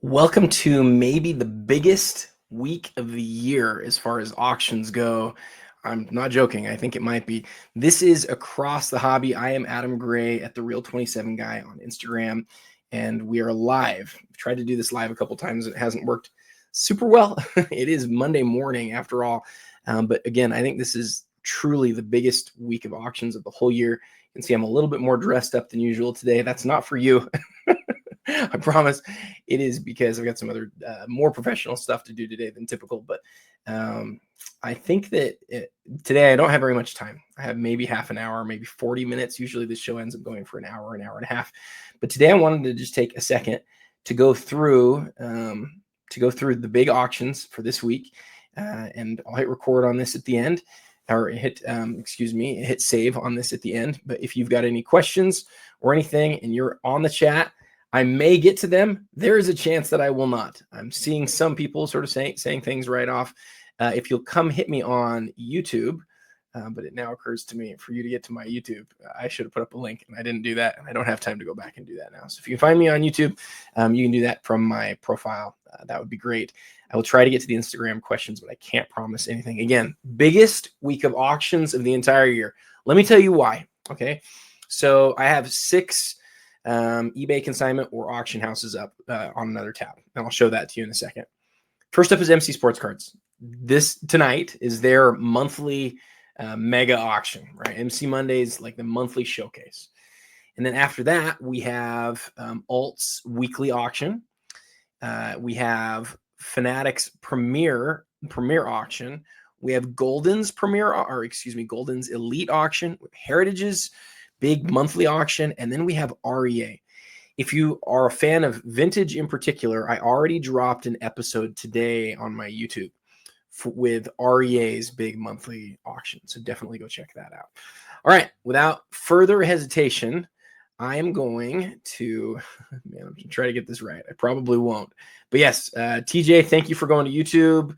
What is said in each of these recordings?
Welcome to maybe the biggest week of the year as far as auctions go. I'm not joking. I think it might be. This is Across the Hobby. I am Adam Gray at the Real 27 Guy on Instagram, and we are live. I've tried to do this live a couple times. It hasn't worked super well. It is Monday morning after all. But again, I think this is truly the biggest week of auctions of the whole year. You can see I'm a little bit more dressed up than usual today. That's not for you. I promise it is because I've got some other more professional stuff to do today than typical. But I think that today I don't have very much time. I have maybe half an hour, maybe 40 minutes. Usually this show ends up going for an hour and a half. But today I wanted to just take a second to go through the big auctions for this week. And I'll hit record on this at the end, or hit save on this at the end. But if you've got any questions or anything and you're on the chat, I may get to them. There is a chance that I will not. I'm seeing some people sort of saying things right off. If you'll come hit me on YouTube, but it now occurs to me for you to get to my YouTube, I should have put up a link and I didn't do that. And I don't have time to go back and do that now. So if you can find me on YouTube, you can do that from my profile. That would be great. I will try to get to the Instagram questions, but I can't promise anything. Again, biggest week of auctions of the entire year. Let me tell you why. Okay. So I have 6 eBay consignment or auction houses up on another tab, and I'll show that to you in a second. First up is MC Sports Cards. This tonight is their monthly mega auction, right? MC Mondays, like the monthly showcase. And then after that, we have Alt's weekly auction. We have Fanatics Premier auction. We have Goldin's Goldin's Elite auction, Heritage's big monthly auction, and then we have REA. If you are a fan of vintage in particular, I already dropped an episode today on my YouTube with REA's big monthly auction, so definitely go check that out. All right, without further hesitation, I am going to, I'm going to try to get this right. I probably won't. But yes, TJ, thank you for going to YouTube.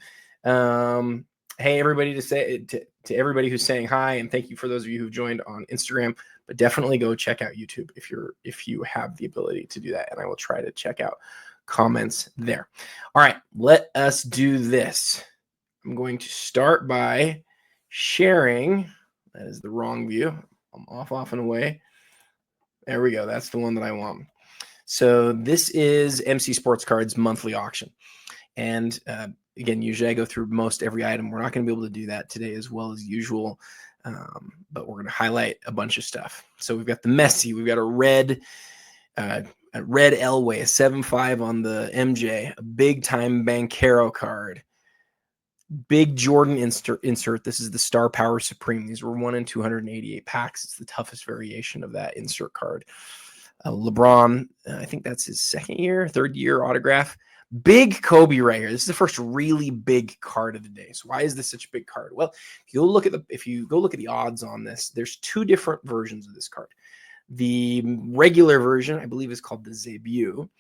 Hey, everybody, to everybody who's saying hi, and thank you for those of you who've joined on Instagram. But definitely go check out YouTube if you have the ability to do that, and I will try to check out comments there. All right, let us do this. I'm going to start by sharing. That is the wrong view. I'm off and away. There we go. That's the one that I want. So this is MC Sports Cards monthly auction, and again, usually I go through most every item. We're not going to be able to do that today as well as usual. But we're going to highlight a bunch of stuff. So we've got the Messi, we've got a red Elway, a 7.5 on the MJ, a big time Banchero card, big Jordan insert. This is the Star Power Supreme. These were 1 in 288 packs. It's the toughest variation of that insert card. LeBron, I think that's his third year autograph. Big Kobe right here. This is the first really big card of the day. So why is this such a big card? Well, if you go look at the odds on this, there's 2 different versions of this card. The regular version, I believe, is called the Zebut,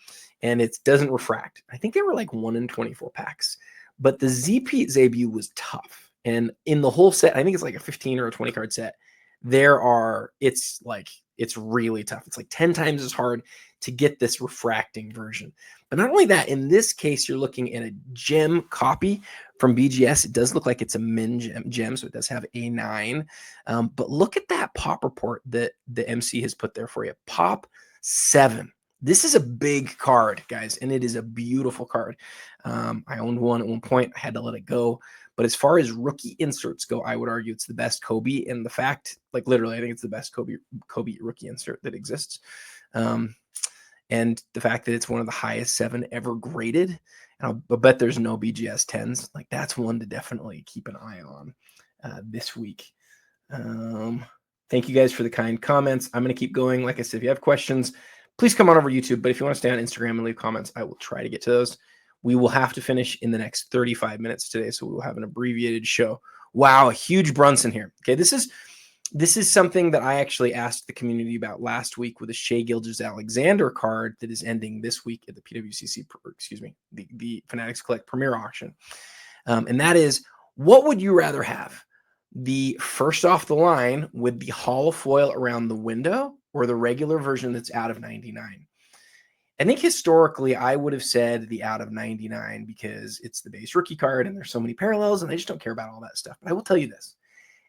and it doesn't refract. I think they were like 1 in 24 packs, but the ZP Zebut was tough. And in the whole set, I think it's like a 15 or a 20 card set. It's really tough. It's like 10 times as hard to get this refracting version. But not only that, in this case, you're looking at a gem copy from BGS. It does look like it's a min gem, so it does have A9. But look at that pop report that the MC has put there for you. Pop 7. This is a big card, guys, and it is a beautiful card. I owned one at one point. I had to let it go. But as far as rookie inserts go, I would argue it's the best Kobe. And the fact, like literally, I think it's the best Kobe rookie insert that exists. And the fact that it's one of the highest 7 ever graded. And I'll bet there's no BGS 10s. Like that's one to definitely keep an eye on this week. Thank you guys for the kind comments. I'm going to keep going. Like I said, if you have questions, please come on over YouTube. But if you want to stay on Instagram and leave comments, I will try to get to those. We will have to finish in the next 35 minutes today, so we will have an abbreviated show. Wow, a huge Brunson here. Okay, this is something that I actually asked the community about last week with a Shai Gilgeous-Alexander card that is ending this week at the PWCC, the Fanatics Collect Premier Auction. And that is, what would you rather have? The first off the line with the holo foil around the window, or the regular version that's out of 99? I think historically I would have said the out of 99 because it's the base rookie card and there's so many parallels and I just don't care about all that stuff. But I will tell you this.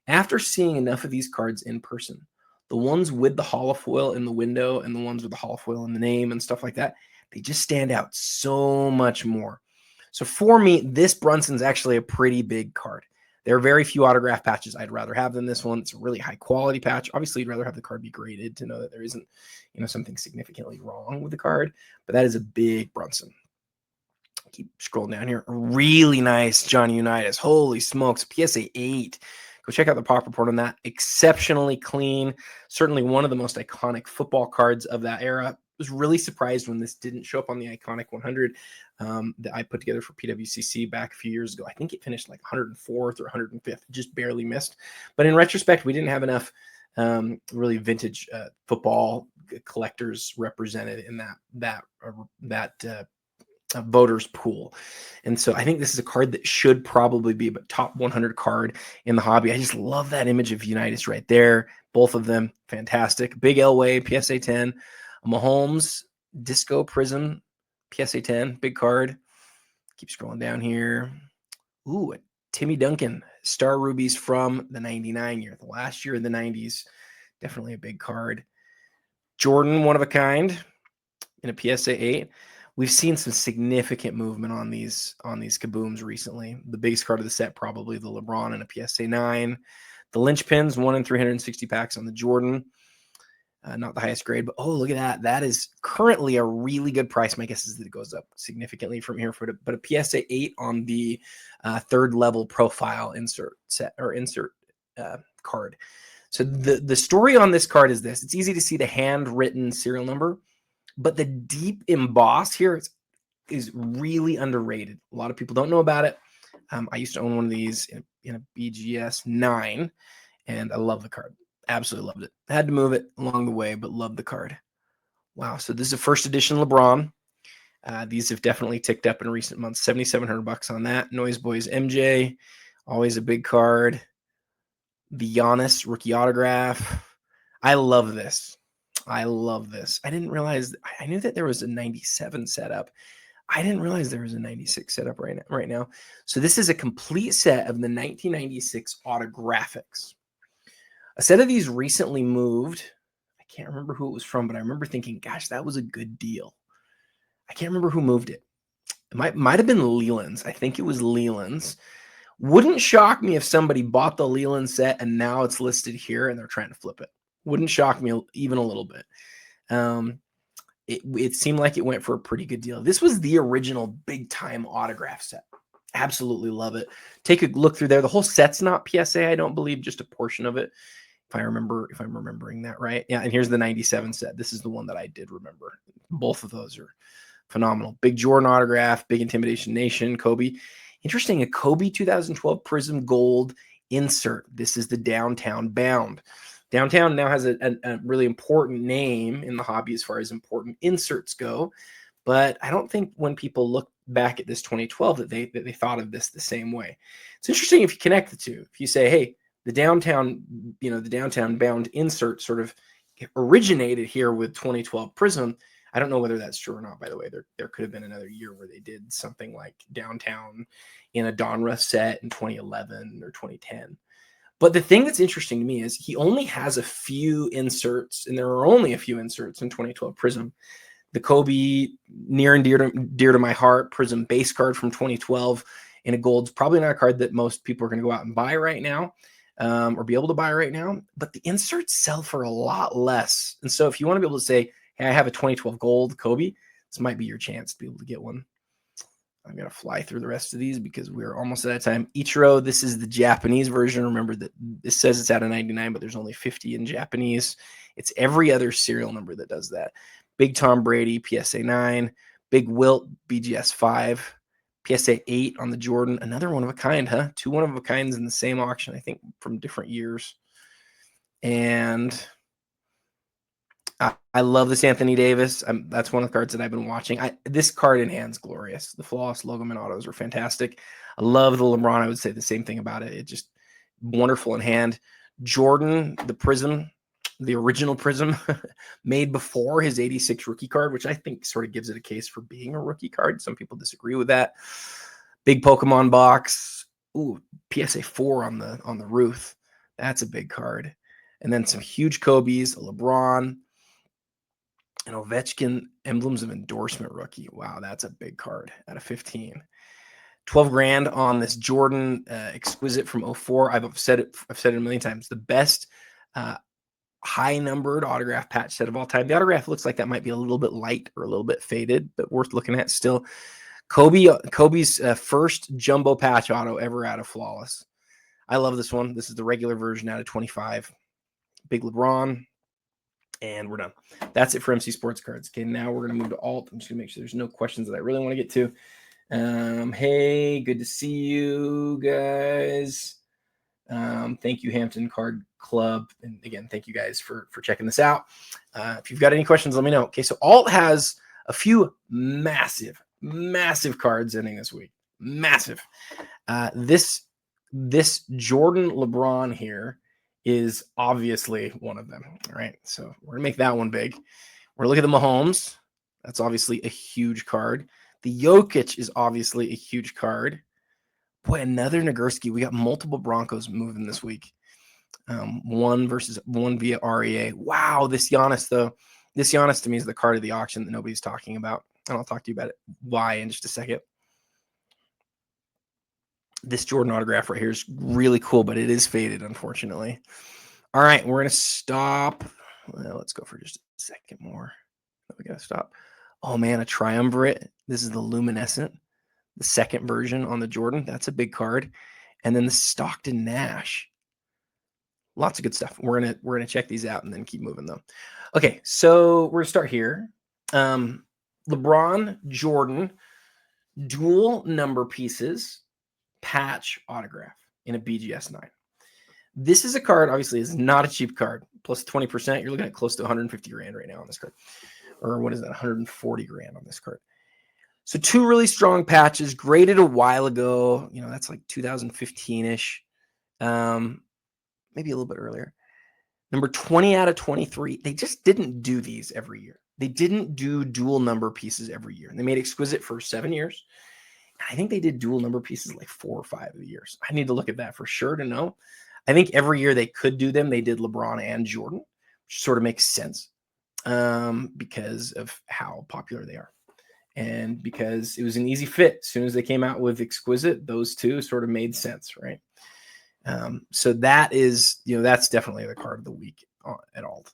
After seeing enough of these cards in person, the ones with the holofoil in the window and the ones with the holofoil in the name and stuff like that, they just stand out so much more. So for me, this Brunson's actually a pretty big card. There are very few autograph patches I'd rather have than this one. It's a really high quality patch. Obviously, you'd rather have the card be graded to know that there isn't, something significantly wrong with the card. But that is a big Brunson. Keep scrolling down here. Really nice Johnny Unitas. Holy smokes, PSA 8. Go check out the pop report on that. Exceptionally clean. Certainly one of the most iconic football cards of that era. Was really surprised when this didn't show up on the Iconic 100 that I put together for PWCC back a few years ago. I think it finished like 104th or 105th, just barely missed. But in retrospect, we didn't have enough really vintage football collectors represented in that voters pool. And so I think this is a card that should probably be a top 100 card in the hobby. I just love that image of Unitas right there. Both of them fantastic. Big Elway, PSA 10. Mahomes, Disco Prism, PSA 10, big card. Keep scrolling down here. Ooh, Timmy Duncan, Star Rubies from the 99 year, the last year in the 90s. Definitely a big card. Jordan, one of a kind in a PSA 8. We've seen some significant movement on these kabooms recently. The biggest card of the set, probably the LeBron in a PSA 9. The linchpins, 1 in 360 packs on the Jordan. Not the highest grade, but oh, look at that. That is currently a really good price. My guess is that it goes up significantly from here but a PSA 8 on the third level profile insert card. So the story on this card is this. It's easy to see the handwritten serial number, but the deep emboss here is really underrated. A lot of people don't know about it. I used to own one of these in a BGS 9, and I love the card. Absolutely loved it. Had to move it along the way, but loved the card. Wow. So this is a first edition LeBron. These have definitely ticked up in recent months. $7,700 on that. Noise Boys MJ, always a big card. The Giannis rookie autograph. I love this. I love this. I didn't realize. I knew that there was a 97 setup. I didn't realize there was a 96 setup right now. So this is a complete set of the 1996 autographics. A set of these recently moved. I can't remember who it was from, but I remember thinking, gosh, that was a good deal. I can't remember who moved it. It might have been Leland's. I think it was Leland's. Wouldn't shock me if somebody bought the Leland set and now it's listed here and they're trying to flip it. Wouldn't shock me even a little bit. It seemed like it went for a pretty good deal. This was the original big time autograph set. Absolutely love it. Take a look through there. The whole set's not PSA, I don't believe, just a portion of it. If I'm remembering that right. Yeah, and here's the 97 set. This is the one that I did remember. Both of those are phenomenal. Big Jordan autograph, big Intimidation Nation, Kobe. Interesting, a Kobe 2012 Prism Gold insert. This is the Downtown Bound. Downtown now has a really important name in the hobby as far as important inserts go, but I don't think when people look back at this 2012 that they thought of this the same way. It's interesting if you connect the two. If you say, hey, the Downtown Bound insert sort of originated here with 2012 Prism. I don't know whether that's true or not, by the way. There could have been another year where they did something like Downtown in a Donruss set in 2011 or 2010. But the thing that's interesting to me is he only has a few inserts, and there are only a few inserts in 2012 Prism. The Kobe, near and dear to my heart, Prism base card from 2012 in a gold's probably not a card that most people are going to go out and buy right now. Or be able to buy right now, but the inserts sell for a lot less. And so if you want to be able to say, hey, I have a 2012 gold Kobe, this might be your chance to be able to get one. I'm going to fly through the rest of these because we're almost out of time. Ichiro, this is the Japanese version. Remember that this says it's out of 99, but there's only 50 in Japanese. It's every other serial number that does that. Big Tom Brady, PSA 9. Big Wilt, BGS 5. PSA 8 on the Jordan, another one of a kind, huh? 2 one of a kinds in the same auction, I think, from different years. And I love this Anthony Davis. That's one of the cards that I've been watching. This card in hand's glorious. The Floss Logoman autos are fantastic. I love the LeBron. I would say the same thing about it. It's just wonderful in hand. Jordan, the Prism, the original Prism made before his 86 rookie card, which I think sort of gives it a case for being a rookie card. Some people disagree with that. Big Pokemon box. Ooh, PSA 4 on the roof. That's a big card. And then some huge Kobe's, a LeBron, an Ovechkin, emblems of endorsement rookie. Wow, that's a big card out of 15. 12 grand on this Jordan exquisite from 04. I've said it a million times. The best high numbered autograph patch set of all time. The autograph looks like that might be a little bit light or a little bit faded, but worth looking at still. Kobe's first jumbo patch auto ever out of Flawless. I love this one. This is the regular version out of 25. Big LeBron. And we're done. That's it for MC Sports Cards. Okay, now we're going to move to alt. I'm just going to make sure there's no questions that I really want to get to. Hey, good to see you guys. Thank you, Hampton Card Club. And again, thank you guys for checking this out. If you've got any questions, let me know. Okay, so alt has a few massive cards ending this week. Massive. This Jordan LeBron here is obviously one of them. All right, so we're gonna make that one big. We're gonna look at the Mahomes. That's obviously a huge card. The Jokic is obviously a huge card. Boy, another Nagurski. We got multiple Broncos moving this week. One via REA. Wow, this Giannis, though. This Giannis to me is the card of the auction that nobody's talking about. And I'll talk to you about it. Why in just a second. This Jordan autograph right here is really cool, but it is faded, unfortunately. All right, we're going to stop. Well, let's go for just a second more. We got to stop. Oh, man, a triumvirate. This is the luminescent, the second version on the Jordan. That's a big card. And then the Stockton Nash. Lots of good stuff. We're gonna check these out and then keep moving though. Okay, so we're gonna start here. LeBron Jordan dual number pieces patch autograph in a BGS 9. This is a card, obviously, is not a cheap card. Plus 20%, you're looking at close to 150 grand right now on this card. Or what is that? 140 grand on this card. So two really strong patches, graded a while ago. You know, that's like 2015-ish. Maybe a little bit earlier. Number 20 out of 23. They just didn't do these every year. They didn't do dual number pieces every year. And they made exquisite for 7 years. I think they did dual number pieces like 4 or 5 of the years. I need to look at that for sure to know. I think every year they could do them. They did LeBron and Jordan, which sort of makes sense because of how popular they are. And because it was an easy fit. As soon as they came out with exquisite, those two sort of made sense, right? So that is, that's definitely the card of the week at alt.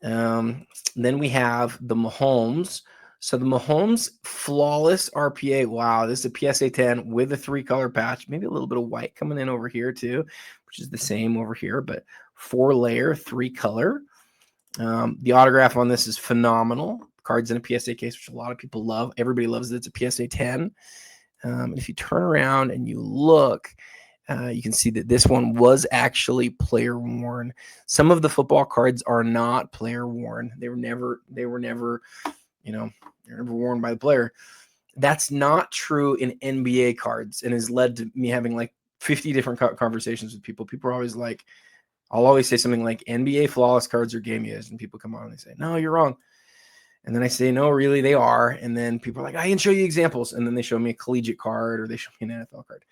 Then we have the Mahomes. So the Mahomes Flawless RPA. Wow, this is a PSA 10 with a 3-color patch. Maybe a little bit of white coming in over here too, which is the same over here, but 4-layer, 3-color. The autograph on this is phenomenal. Cards in a PSA case, which a lot of people love. Everybody loves it. It's a PSA 10. And if you turn around and you look, you can see that this one was actually player worn. Some of the football cards are not player worn. They were never, they're never worn by the player. That's not true in NBA cards and has led to me having like 50 different conversations with people. People are always like, I'll always say something like NBA flawless cards are game used, and people come on and they say, no, you're wrong. And then I say, no, really, they are. And then people are like, I can show you examples. And then they show me a collegiate card or they show me an NFL card.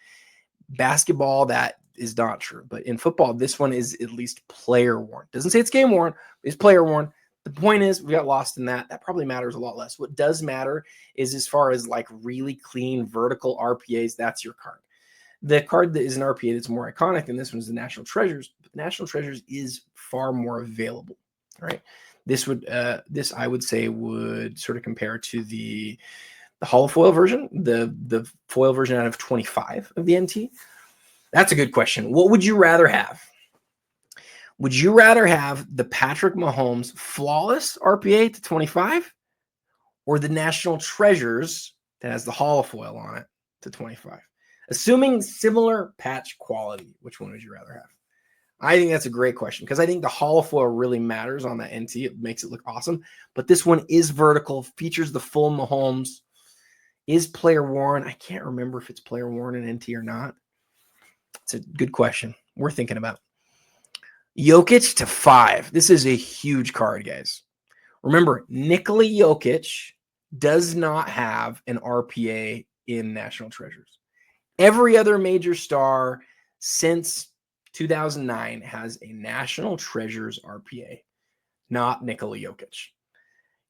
Basketball, that is not true. But in football, this one is at least player worn. Doesn't say it's game worn. It's player worn. The point is we got lost in that. That probably matters a lot less. What does matter is as far as like really clean vertical RPAs, that's your card. The card that is an RPA that's more iconic than this one is the National Treasures. But the National Treasures is far more available, right? This I would say would sort of compare to the holofoil version, the foil version out of 25 of the NT. That's a good question. What would you rather have? Would you rather have the Patrick Mahomes flawless RPA to 25 or the National Treasures that has the holofoil on it to 25? Assuming similar patch quality, which one would you rather have? I think that's a great question because I think the holofoil really matters on that NT. It makes it look awesome. But this one is vertical, features the full Mahomes, is player worn. I can't remember if it's player worn in NT or not. It's a good question. We're thinking about. Jokic to 5. This is a huge card, guys. Remember, Nikola Jokic does not have an RPA in National Treasures. Every other major star since 2009 has a National Treasures RPA, not Nikola Jokic.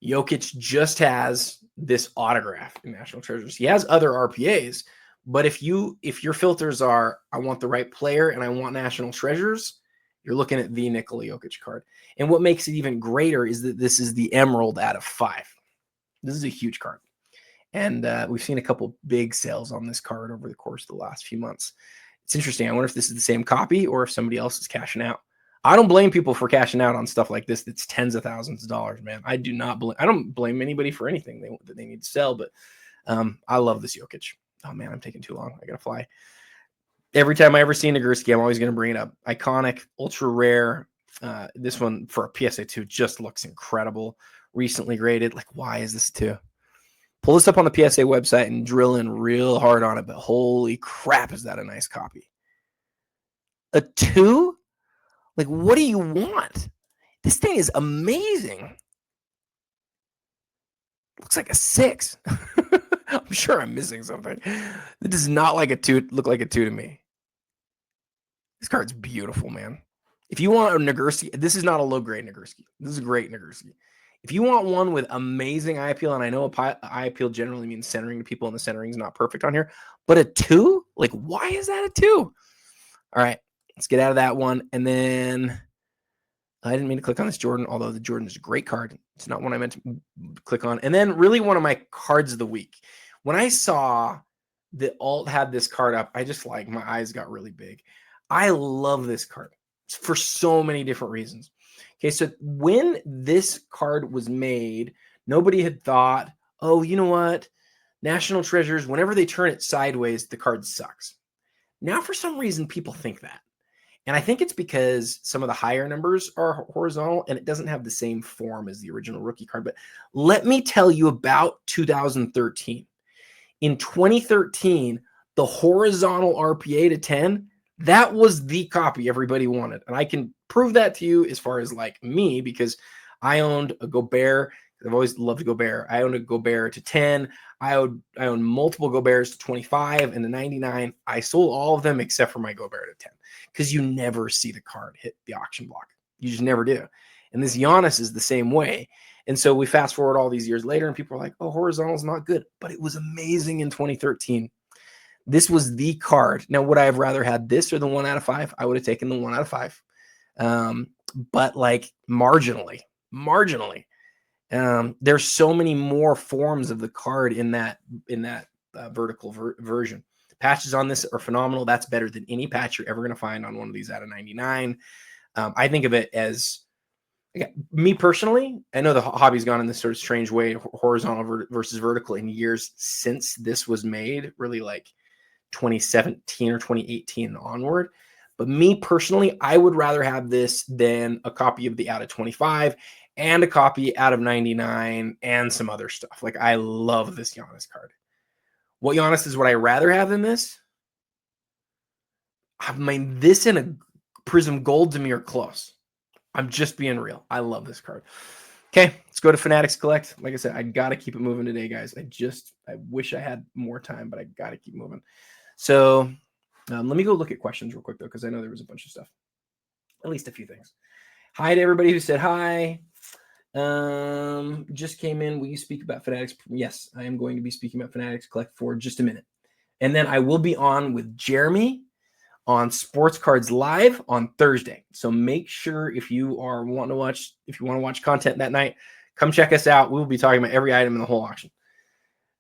Jokic just has this autograph in National Treasures. He has other RPAs, but if your filters are, I want the right player and I want National Treasures, you're looking at the Nikola Jokic card. And what makes it even greater is that this is the Emerald out of 5. This is a huge card. And we've seen a couple big sales on this card over the course of the last few months. It's interesting. I wonder if this is the same copy or if somebody else is cashing out. I don't blame people for cashing out on stuff like this that's tens of thousands of dollars, man. I don't blame anybody for anything that they need to sell, but I love this Jokic. Oh, man, I'm taking too long. I got to fly. Every time I ever see Nagurski, I'm always going to bring it up. Iconic, ultra rare. This one for a PSA 2 just looks incredible. Recently graded. Like, why is this 2? Pull this up on the PSA website and drill in real hard on it, but holy crap, is that a nice copy. A 2? Like, what do you want? This thing is amazing. Looks like a 6. I'm sure I'm missing something. It does not like a 2 look like a 2 to me. This card's beautiful, man. If you want a Nagurski, this is not a low-grade Nagurski. This is a great Nagurski. If you want one with amazing eye appeal, and I know eye appeal generally means centering to people, and the centering is not perfect on here, but a 2? Like, why is that a 2? All right, let's get out of that one. And then I didn't mean to click on this Jordan, although the Jordan is a great card. It's not one I meant to click on. And then really one of my cards of the week. When I saw that Alt had this card up, I just like, my eyes got really big. I love this card for so many different reasons. Okay, so when this card was made, nobody had thought, oh, you know what? National Treasures, whenever they turn it sideways, the card sucks. Now, for some reason, people think that. And I think it's because some of the higher numbers are horizontal and it doesn't have the same form as the original rookie card. But let me tell you about 2013. In 2013, the horizontal RPA to 10, that was the copy everybody wanted. And I can prove that to you as far as like me, because I owned a Gobert. I've always loved Gobert. I owned a Gobert to 10. I owned multiple Goberts to 25 and to 99. I sold all of them except for my Gobert to 10 because you never see the card hit the auction block. You just never do. And this Giannis is the same way. And so we fast forward all these years later and people are like, oh, horizontal is not good. But it was amazing in 2013. This was the card. Now, would I have rather had this or the 1 out of 5? I would have taken the 1 out of 5. But like marginally. There's so many more forms of the card in that vertical version. The patches on this are phenomenal. That's better than any patch you're ever going to find on one of these out of 99. I think of it as, me personally, I know the hobby's gone in this sort of strange way, horizontal versus vertical, in years since this was made, really like 2017 or 2018 onward. But me personally, I would rather have this than a copy of the out of 25 and a copy out of 99 and some other stuff. Like, I love this Giannis card. What Giannis is what I rather have than this? I mean, this in a Prism Gold to me are close. I'm just being real. I love this card. Okay, let's go to Fanatics Collect. Like I said, I got to keep it moving today, guys. I wish I had more time, but I got to keep moving. So let me go look at questions real quick, though, because I know there was a bunch of stuff. At least a few things. Hi to everybody who said hi. Just came in. Will you speak about Fanatics? Yes, I am going to be speaking about Fanatics Collect for just a minute. And then I will be on with Jeremy on Sports Cards Live on Thursday. So make sure if you want to watch content that night, come check us out. We'll be talking about every item in the whole auction.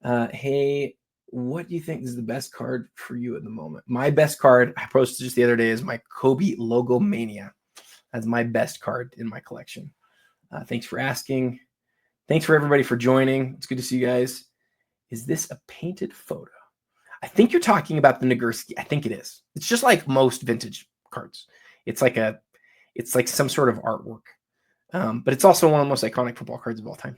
Hey, what do you think is the best card for you at the moment? My best card, I posted just the other day, is my Kobe Logo Mania. That's my best card in my collection. Thanks for asking. Thanks for everybody for joining. It's good to see you guys. Is this a painted photo? I think you're talking about the Nagurski. I think it is. It's just like most vintage cards. It's like some sort of artwork. But it's also one of the most iconic football cards of all time.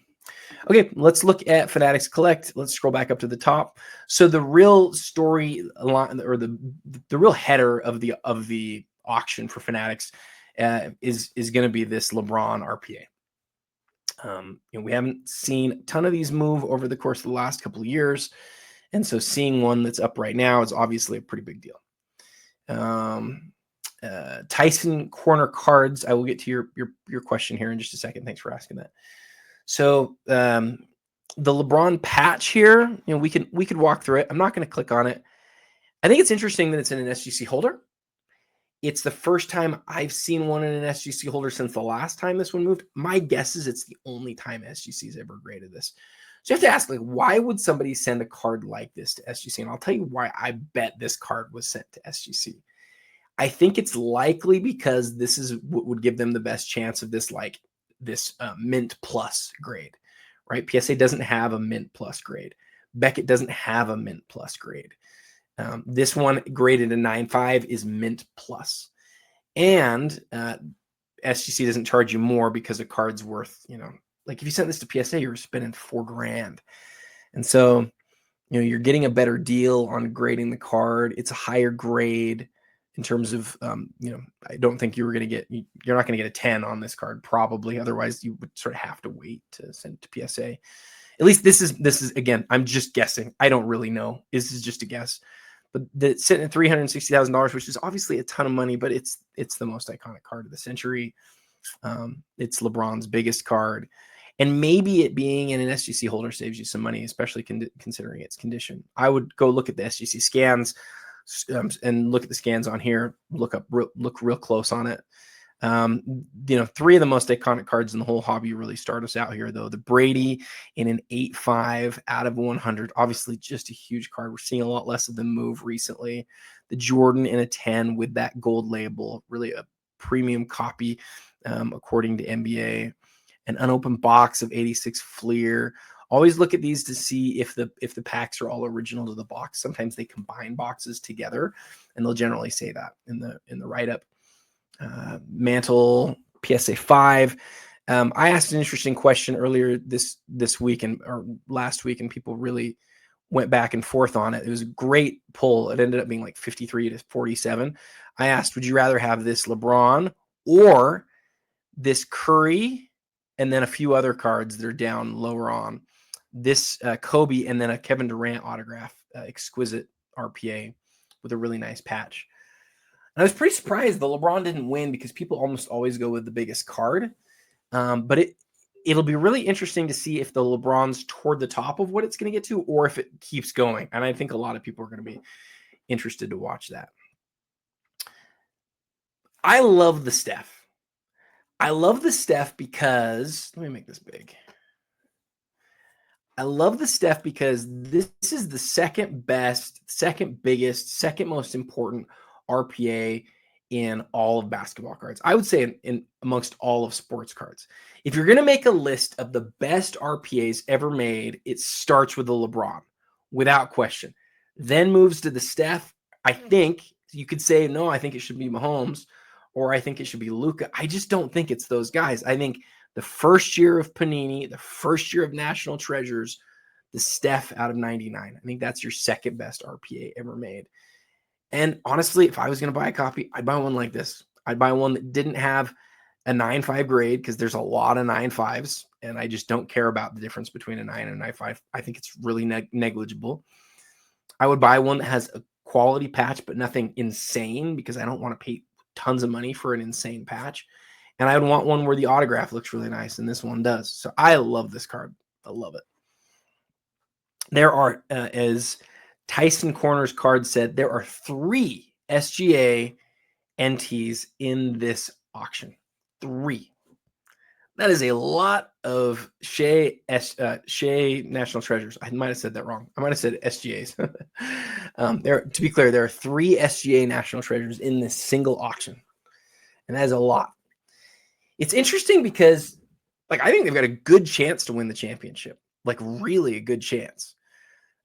Okay, let's look at Fanatics Collect. Let's scroll back up to the top. So the real story, or the real header of the auction for Fanatics is going to be this LeBron RPA. We haven't seen a ton of these move over the course of the last couple of years, and so seeing one that's up right now is obviously a pretty big deal. Tyson corner cards. I will get to your question here in just a second. Thanks for asking that. So the LeBron patch here, we could walk through it. I'm not going to click on it. I think it's interesting that it's in an SGC holder. It's the first time I've seen one in an SGC holder since the last time this one moved. My guess is it's the only time SGC's ever graded this. So you have to ask, why would somebody send a card like this to SGC? And I'll tell you why I bet this card was sent to SGC. I think it's likely because this is what would give them the best chance of this, Mint Plus grade, right? PSA doesn't have a Mint Plus grade. Beckett doesn't have a Mint Plus grade. This one graded a 9.5 is Mint Plus. And SGC doesn't charge you more because a card's worth, if you sent this to PSA, you're spending $4,000. And so, you're getting a better deal on grading the card. It's a higher grade in terms of, I don't think you're not going to get a 10 on this card, probably. Otherwise, you would sort of have to wait to send it to PSA. At least this is again, I'm just guessing. I don't really know. This is just a guess. But it's sitting at $360,000, which is obviously a ton of money, but it's the most iconic card of the century. It's LeBron's biggest card. And maybe it being in an SGC holder saves you some money, especially considering its condition. I would go look at the SGC scans and look at the scans on here. Look real close on it. Three of the most iconic cards in the whole hobby really start us out here, though. The Brady in an 8.5 out of 100, obviously just a huge card. We're seeing a lot less of them move recently. The Jordan in a 10 with that gold label, really a premium copy, according to NBA. An unopened box of 86 Fleer. Always look at these to see if the packs are all original to the box. Sometimes they combine boxes together, and they'll generally say that in the write-up. Mantle PSA 5. I asked an interesting question earlier this week or last week, and people really went back and forth on it. It was a great poll. It ended up being 53 to 47. I asked, would you rather have this LeBron or this Curry and then a few other cards that are down lower on? This Kobe and then a Kevin Durant autograph, exquisite RPA with a really nice patch. And I was pretty surprised the LeBron didn't win because people almost always go with the biggest card. But it'll be really interesting to see if the LeBron's toward the top of what it's going to get to or if it keeps going. And I think a lot of people are going to be interested to watch that. I love the Steph. I love the Steph because, let me make this big. I love the Steph because this is the second best, second biggest, second most important RPA in all of basketball cards. I would say in amongst all of sports cards. If you're going to make a list of the best RPAs ever made, it starts with the LeBron, without question. Then moves to the Steph. I think you could say, no, I think it should be Mahomes, or I think it should be Luka. I just don't think it's those guys. I think the first year of Panini, the first year of National Treasures, the Steph out of 99. I think that's your second best RPA ever made. And honestly, if I was going to buy a copy, I'd buy one like this. I'd buy one that didn't have a 9.5 grade because there's a lot of 9.5s, and I just don't care about the difference between a 9 and a 9.5. I think it's really negligible. I would buy one that has a quality patch, but nothing insane because I don't want to pay tons of money for an insane patch. And I would want one where the autograph looks really nice, and this one does. So I love this card. I love it. There are, as Tyson Corner's card said, there are 3 SGA NTs in this auction. 3. That is a lot of Shea National Treasures. I might have said that wrong. I might have said SGAs. To be clear, there are 3 SGA National Treasures in this single auction, and that is a lot. It's interesting because, I think they've got a good chance to win the championship. Really a good chance.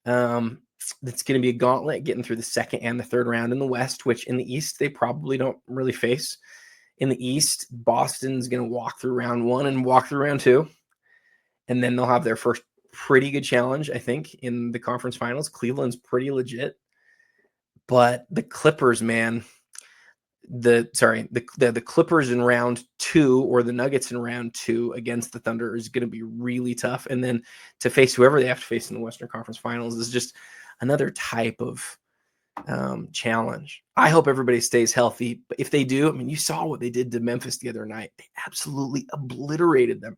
It's going to be a gauntlet getting through the second and the third round in the West, which in the East, they probably don't really face. In the East, Boston's going to walk through round 1 and walk through round 2. And then they'll have their first pretty good challenge, I think, in the conference finals. Cleveland's pretty legit. But the Clippers, man, the Clippers in round 2 or the Nuggets in round 2 against the Thunder is going to be really tough. And then to face whoever they have to face in the Western Conference Finals is just another type of challenge. I hope everybody stays healthy. But if they do, I mean, you saw what they did to Memphis the other night. They absolutely obliterated them.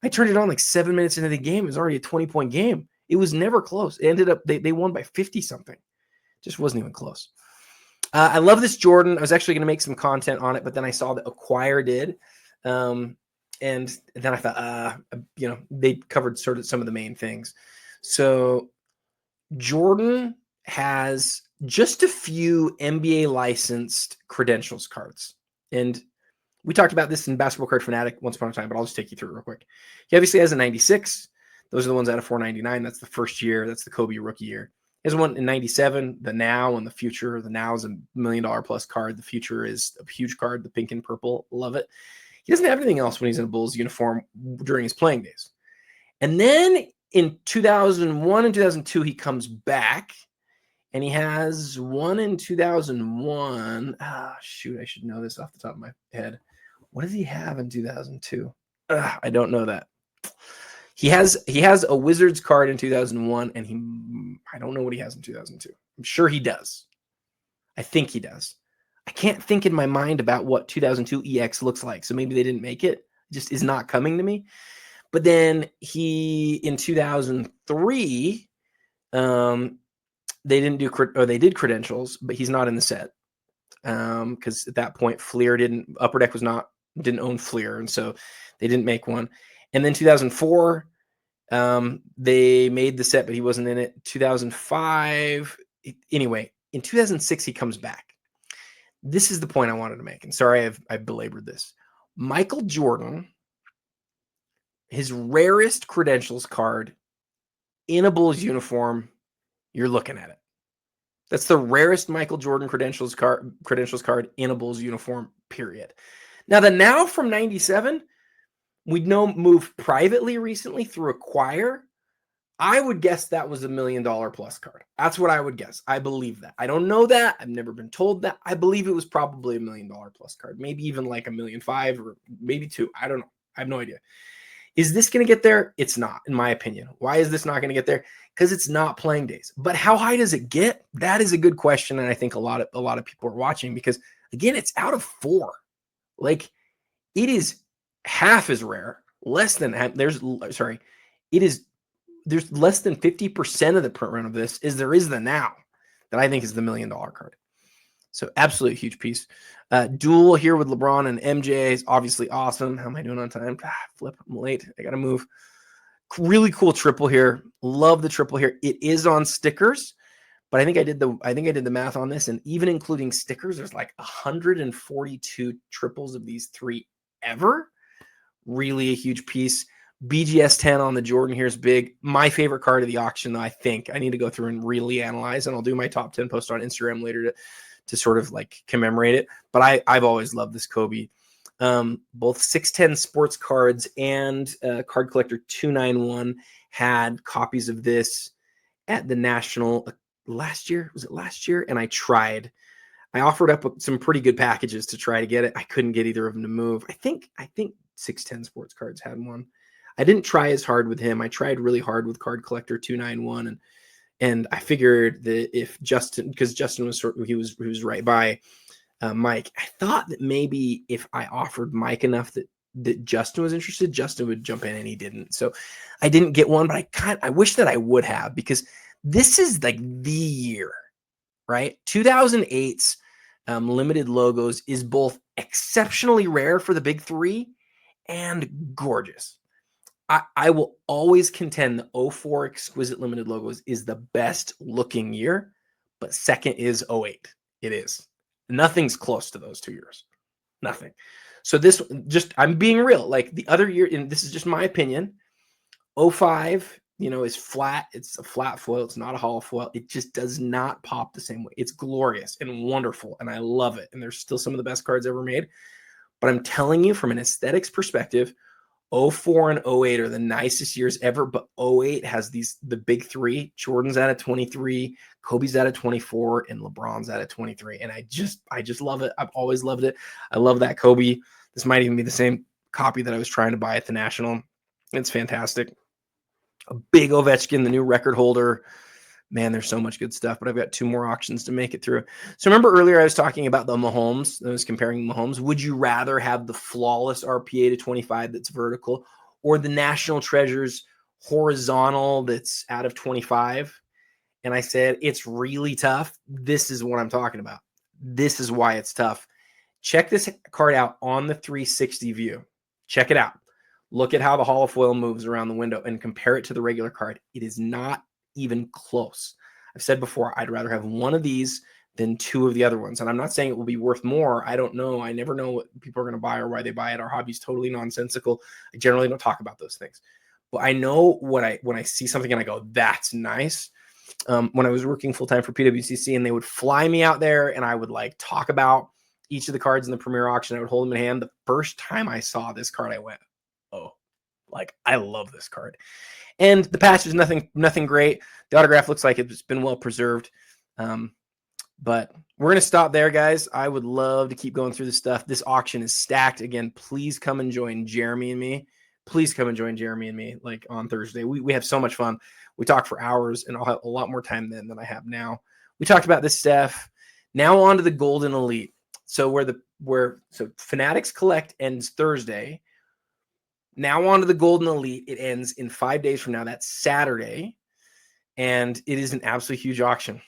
I turned it on like 7 minutes into the game. It was already a 20-point game. It was never close. It ended up, they won by 50 something. Just wasn't even close. I love this Jordan. I was actually going to make some content on it, but then I saw that Acquire did. And then I thought, they covered sort of some of the main things. So Jordan has just a few NBA licensed credentials cards. And we talked about this in Basketball Card Fanatic once upon a time, but I'll just take you through it real quick. He obviously has a 96. Those are the ones out of 499. That's the first year. That's the Kobe rookie year. He has one in 97, the now and the future. The now is $1 million plus card. The future is a huge card, the pink and purple. Love it. He doesn't have anything else when he's in a Bulls uniform during his playing days. And then in 2001 and 2002, he comes back and he has one in 2001. I should know this off the top of my head. What does he have in 2002? I don't know that. He has a Wizards card in 2001, and I don't know what he has in 2002. I'm sure he does. I think he does. I can't think in my mind about what 2002 EX looks like, so maybe they didn't make it. It just is not coming to me. But then in 2003, they did credentials, but he's not in the set because at that point Upper Deck didn't own Fleer, and so they didn't make one. And then 2004, they made the set, but he wasn't in it. 2005, anyway, in 2006 he comes back. This is the point I wanted to make, and sorry I've belabored this. Michael Jordan, his rarest credentials card in a Bulls uniform, you're looking at it. That's the rarest Michael Jordan credentials card in a Bulls uniform, period. Now, the now from 97, we know moved privately recently through Acquire. I would guess that was $1 million plus card. That's what I would guess. I believe that. I don't know that. I've never been told that. I believe it was probably $1 million plus card. Maybe even like $1.5 million or maybe $2 million. I don't know. I have no idea. Is this going to get there? It's not, in my opinion. Why is this not going to get there? Because it's not playing days. But how high does it get? That is a good question, and I think a lot of people are watching because, again, it's out of 4. Like, it is half as rare. There's less than 50% of the print run of this there is the now that I think is the $1 million card. So absolutely huge piece. Duel here with LeBron and MJ is obviously awesome. How am I doing on time? Flip, I'm late. I got to move. Really cool triple here. Love the triple here. It is on stickers, but I think I did the math on this, and even including stickers, there's like 142 triples of these 3 ever. Really a huge piece. BGS 10 on the Jordan here is big. My favorite card of the auction, though, I think I need to go through and really analyze, and I'll do my top 10 post on Instagram later to sort of like commemorate it. But I've always loved this Kobe. Both 610 Sports Cards and Card Collector 291 had copies of this at the National last year. Was it last year? And I offered up some pretty good packages to try to get it. I couldn't get either of them to move. I think 610 Sports Cards had one. I didn't try as hard with him. I tried really hard with Card Collector 291, and I figured that if Justin, because Justin was he was right by Mike, I thought that maybe if I offered Mike enough that Justin was interested, Justin would jump in, and he didn't. So I didn't get one, but I wish that I would have, because this is like the year, right? 2008's limited logos is both exceptionally rare for the big 3 and gorgeous. I will always contend the 04 exquisite limited logos is the best looking year, but second is 08. It is. Nothing's close to those 2 years. Nothing. So this, just, I'm being real. Like the other year, and this is just my opinion, 05, is flat. It's a flat foil. It's not a hollow foil. It just does not pop the same way. It's glorious and wonderful, and I love it. And there's still some of the best cards ever made. But I'm telling you, from an aesthetics perspective, 04 and 08 are the nicest years ever, but 08 has the big three. Jordan's at a 23, Kobe's at a 24, and LeBron's at a 23. And I just love it. I've always loved it. I love that Kobe. This might even be the same copy that I was trying to buy at the National. It's fantastic. A big Ovechkin, the new record holder. Man, there's so much good stuff, but I've got 2 more auctions to make it through. So remember earlier I was talking about the Mahomes. I was comparing Mahomes. Would you rather have the flawless RPA to 25 that's vertical or the National Treasures horizontal that's out of 25? And I said, it's really tough. This is what I'm talking about. This is why it's tough. Check this card out on the 360 view. Check it out. Look at how the holofoil moves around the window and compare it to the regular card. It is not even close. I've said before, I'd rather have one of these than 2 of the other ones. And I'm not saying it will be worth more. I don't know. I never know what people are going to buy or why they buy it. Our hobby is totally nonsensical. I generally don't talk about those things. But I know when I see something and I go, that's nice. When I was working full-time for PWCC and they would fly me out there and I would like talk about each of the cards in the premier auction, I would hold them in hand. The first time I saw this card, I went, oh, like I love this card. And the patch is nothing great. The autograph looks like it's been well preserved. But we're going to stop there, guys. I would love to keep going through this stuff. This auction is stacked. Again, please come and join Jeremy and me. Please come and join Jeremy and me like on Thursday. We have so much fun. We talk for hours, and I'll have a lot more time then than I have now. We talked about this stuff. Now on to the Goldin Elite. So so Fanatics Collect ends Thursday. Now on to the Goldin Elite. It ends in 5 days from now. That's Saturday. And it is an absolutely huge auction.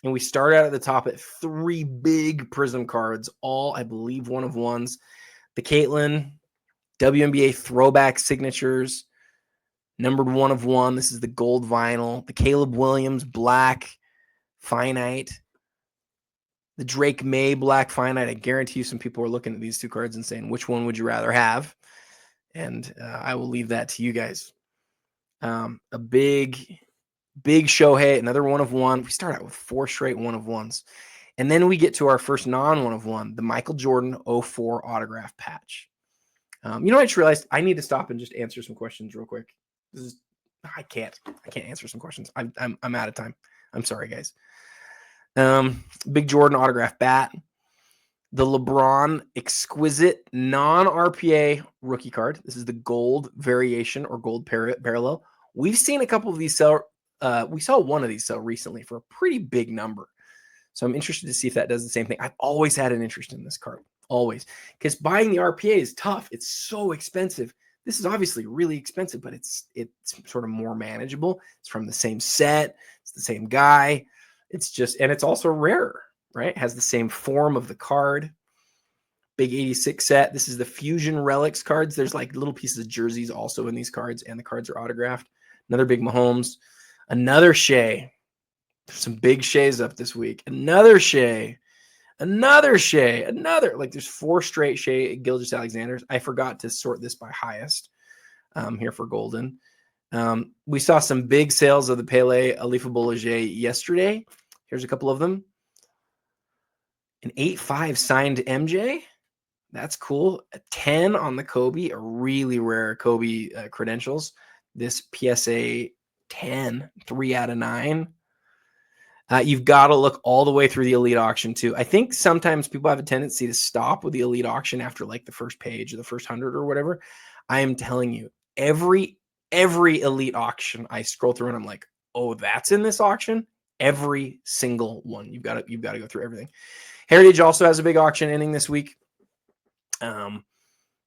And we start out at the top at 3 big Prism cards, all, I believe, 1-of-1s. The Caitlin WNBA throwback signatures, numbered 1-of-1. This is the gold vinyl. The Caleb Williams black finite. The Drake May black finite. I guarantee you some people are looking at these 2 cards and saying, which one would you rather have? And I will leave that to you guys. A big Shohei, another 1-of-1. We start out with 4 straight 1-of-1s. And then we get to our first non-1-of-1, the Michael Jordan 04 autograph patch. You know, I just realized I need to stop and just answer some questions real quick. I can't answer some questions. I'm out of time. I'm sorry, guys. Big Jordan autograph bat. The LeBron exquisite non-RPA rookie card. This is the gold variation or gold parallel. We've seen a couple of these sell. We saw one of these sell recently for a pretty big number. So I'm interested to see if that does the same thing. I've always had an interest in this card. Always. Because buying the RPA is tough. It's so expensive. This is obviously really expensive, but it's sort of more manageable. It's from the same set. It's the same guy. It's just, and it's also rarer, right? It has the same form of the card. Big 86 set. This is the Fusion Relics cards. There's like little pieces of jerseys also in these cards, and the cards are autographed. Another big Mahomes. Another Shea. There's some big Sheas up this week. Another Shea. Like there's 4 straight Shea Gilgeous-Alexanders. I forgot to sort this by highest here for Goldin. We saw some big sales of the Pele Alifa Boulanger yesterday. Here's a couple of them. An 8.5 signed MJ. That's cool. A 10 on the Kobe, a really rare Kobe credentials. This PSA 10, 3 out of 9. You've got to look all the way through the Elite auction too. I think sometimes people have a tendency to stop with the Elite auction after like the first page or the first 100 or whatever. I am telling you, every Elite auction I scroll through and I'm like, oh, that's in this auction. Every single one. You've got to go through everything. Heritage also has a big auction ending this week.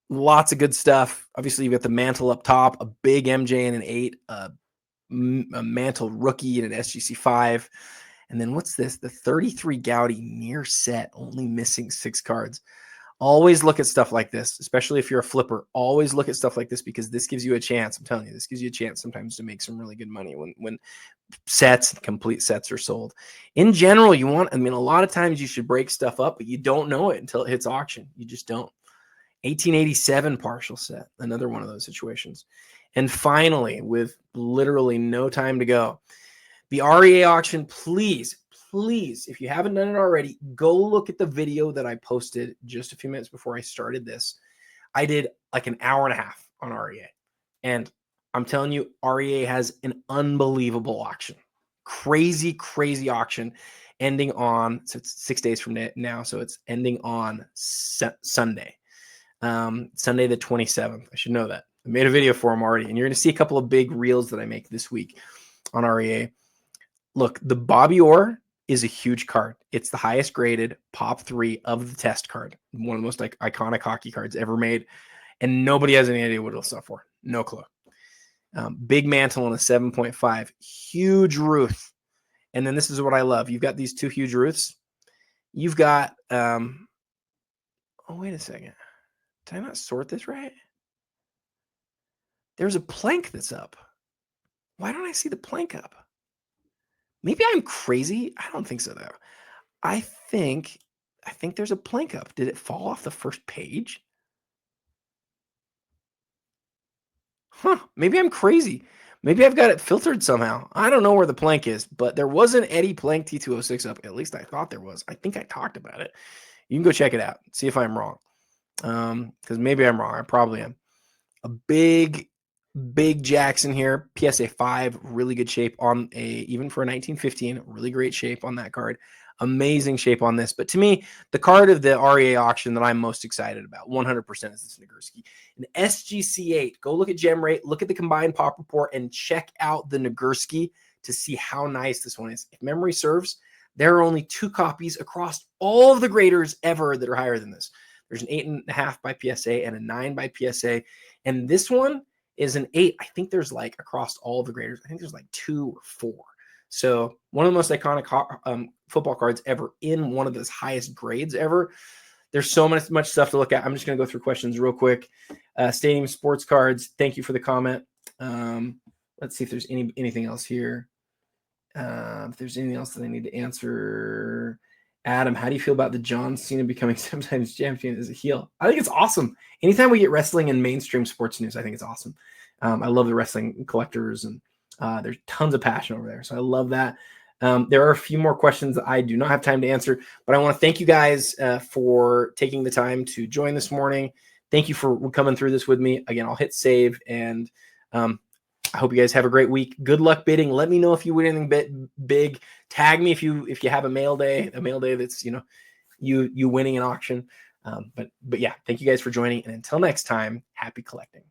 Lots of good stuff. Obviously, you've got the mantle up top, a big MJ and an 8, a mantle rookie and an SGC 5. And then what's this? The 33 Gaudy near set, only missing 6 cards. Always look at stuff like this, especially if you're a flipper. Always look at stuff like this because this gives you a chance. I'm telling you, this gives you a chance sometimes to make some really good money when sets, complete sets are sold. In general, a lot of times you should break stuff up, but you don't know it until it hits auction. You just don't. 1887 partial set, another one of those situations. And finally, with literally no time to go, the REA auction, please, if you haven't done it already, go look at the video that I posted just a few minutes before I started this. I did like an hour and a half on REA. And I'm telling you, REA has an unbelievable auction. Crazy, crazy auction ending on, so it's 6 days from now. So it's ending on Sunday, Sunday the 27th. I should know that. I made a video for them already. And you're going to see a couple of big reels that I make this week on REA. Look, the Bobby Orr is a huge card. It's the highest graded pop 3 of the test card. One of the most iconic hockey cards ever made. And nobody has any idea what it'll sell for. No clue. Big mantle on a 7.5. Huge Ruth. And then this is what I love. You've got these two huge Ruths. You've got, oh, wait a second. Did I not sort this right? There's a plank that's up. Why don't I see the plank up? Maybe I'm crazy. I don't think so, though. I think there's a plank up. Did it fall off the first page? Huh, maybe I'm crazy. Maybe I've got it filtered somehow. I don't know where the plank is, but there was an Eddie Plank T206 up. At least I thought there was. I think I talked about it. You can go check it out. See if I'm wrong. Because maybe I'm wrong. I probably am. A big Jackson here. PSA 5, really good shape on even for a 1915, really great shape on that card. Amazing shape on this. But to me, the card of the REA auction that I'm most excited about, 100%, is this Nagurski. An SGC8. Go look at gem rate, look at the combined pop report, and check out the Nagurski to see how nice this one is. If memory serves, there are only 2 copies across all of the graders ever that are higher than this. There's an 8.5 by PSA and a 9 by PSA. And this one is an 8. I think there's like across all of the graders, I think there's like 2 or 4. So one of the most iconic football cards ever in one of those highest grades ever. There's so much stuff to look at. I'm just going to go through questions real quick. Stadium Sports Cards, thank you for the comment. Let's see if there's anything else here. If there's anything else that I need to answer. Adam, how do you feel about the John Cena becoming sometimes champion as a heel? I think it's awesome. Anytime we get wrestling in mainstream sports news, I think it's awesome. I love the wrestling collectors, and there's tons of passion over there. So I love that. There are a few more questions that I do not have time to answer, but I want to thank you guys for taking the time to join this morning. Thank you for coming through this with me. Again, I'll hit save, and I hope you guys have a great week. Good luck bidding. Let me know if you win anything big. Tag me if you have a mail day that's you winning an auction. But yeah, thank you guys for joining, and until next time, happy collecting.